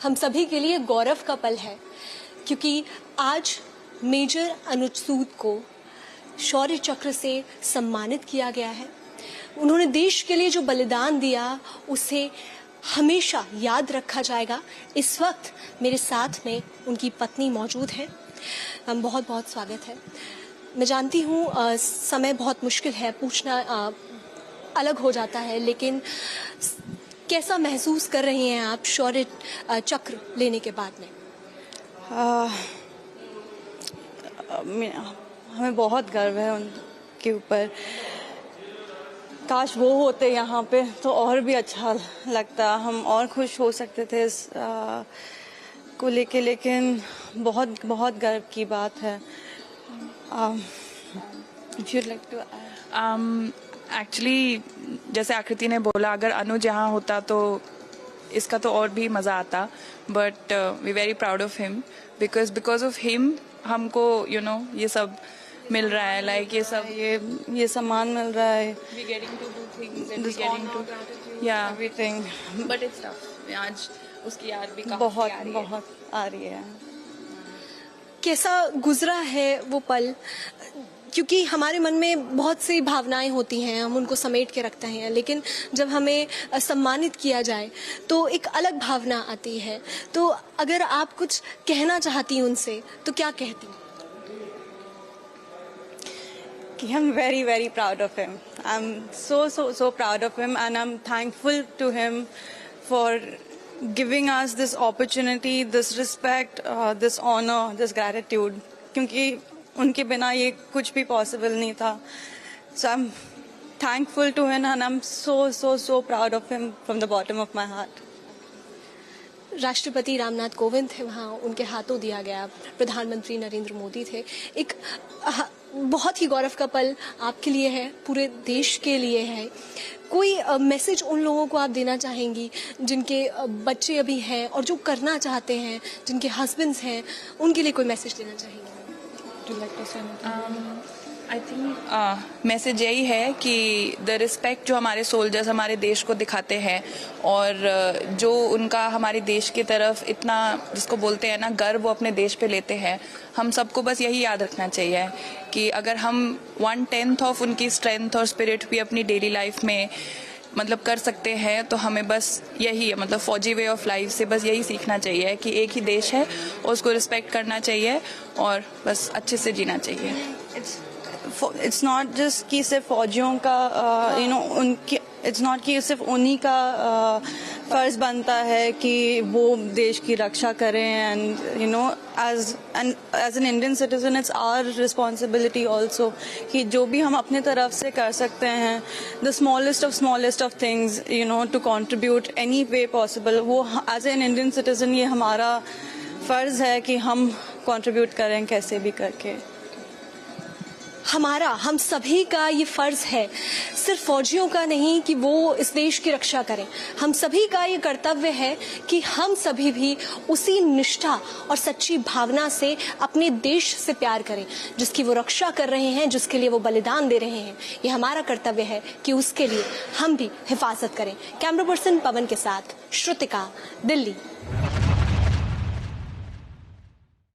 हम सभी के लिए गौरव का पल है, क्योंकि आज मेजर अनुज सूद को शौर्य चक्र से सम्मानित किया गया है। उन्होंने देश के लिए जो बलिदान दिया उसे हमेशा याद रखा जाएगा। इस वक्त मेरे साथ में उनकी पत्नी मौजूद है। बहुत बहुत स्वागत है। मैं जानती हूँ समय बहुत मुश्किल है, पूछना अलग हो जाता है, लेकिन कैसा महसूस कर रही हैं आप शौर्य चक्र लेने के बाद में? हमें बहुत गर्व है उनके ऊपर। काश वो होते यहाँ पे तो और भी अच्छा लगता, हम और खुश हो सकते थे इस को लेके, लेकिन बहुत बहुत गर्व की बात है। एक्चुअली जैसे आकृति ने बोला, अगर अनुज यहाँ होता तो इसका तो और भी मज़ा आता, but we very proud of him because of him हमको ये सब मिल रहा है, लाइक ये सम्मान मिल रहा है। we getting to do things and we getting to everything, but it's tough। आज उसकी याद भी काफी बहुत आ रही है। कैसा गुजरा है वो पल? क्योंकि हमारे मन में बहुत सी भावनाएं होती हैं, हम उनको समेट के रखते हैं, लेकिन जब हमें सम्मानित किया जाए तो एक अलग भावना आती है। तो अगर आप कुछ कहना चाहती उनसे तो क्या कहती? I'm very, very proud of him. I'm so proud of him, and I'm thankful to him for giving us this opportunity, this respect, this honor, this gratitude. क्योंकि उनके बिना ये कुछ भी possible नहीं था. So I'm thankful to him, and I'm so proud of him from the bottom of my heart. राष्ट्रपति रामनाथ कोविंद थे वहाँ, उनके हाथों दिया गया। प्रधानमंत्री नरेंद्र मोदी थे। एक बहुत ही गौरव का पल आपके लिए है, पूरे देश के लिए है। कोई मैसेज उन लोगों को आप देना चाहेंगी जिनके बच्चे अभी हैं और जो करना चाहते हैं, जिनके हस्बैंड्स हैं, उनके लिए कोई मैसेज देना चाहेंगी? आई थिंक मैसेज यही है कि द रिस्पेक्ट जो हमारे सोल्जर्स हमारे देश को दिखाते हैं और जो उनका हमारे देश की तरफ इतना, जिसको बोलते हैं ना, गर्व वो अपने देश पे लेते हैं, हम सबको बस यही याद रखना चाहिए कि अगर हम 1/10 ऑफ उनकी स्ट्रेंथ और स्पिरिट भी अपनी डेली लाइफ में कर सकते हैं, तो हमें बस यही है, फौजी वे ऑफ लाइफ से बस यही सीखना चाहिए कि एक ही देश है और उसको रिस्पेक्ट करना चाहिए और बस अच्छे से जीना चाहिए। इट्स नॉट जस्ट कि सिर्फ फौजियों का उनके, इट्स नॉट कि सिर्फ उन्हीं का फर्ज बनता है कि वो देश की रक्षा करें, and as an Indian citizen it's our responsibility also कि जो भी हम अपने तरफ से कर सकते हैं, the smallest of things to contribute any way possible, वो एज एन इंडियन सिटीजन ये हमारा फर्ज है कि हम कंट्रीब्यूट करें कैसे भी करके। हम सभी का ये फर्ज है, सिर्फ फौजियों का नहीं कि वो इस देश की रक्षा करें। हम सभी का ये कर्तव्य है कि हम सभी भी उसी निष्ठा और सच्ची भावना से अपने देश से प्यार करें, जिसकी वो रक्षा कर रहे हैं, जिसके लिए वो बलिदान दे रहे हैं। ये हमारा कर्तव्य है कि उसके लिए हम भी हिफाजत करें। कैमरा पर्सन पवन के साथ श्रुतिका, दिल्ली।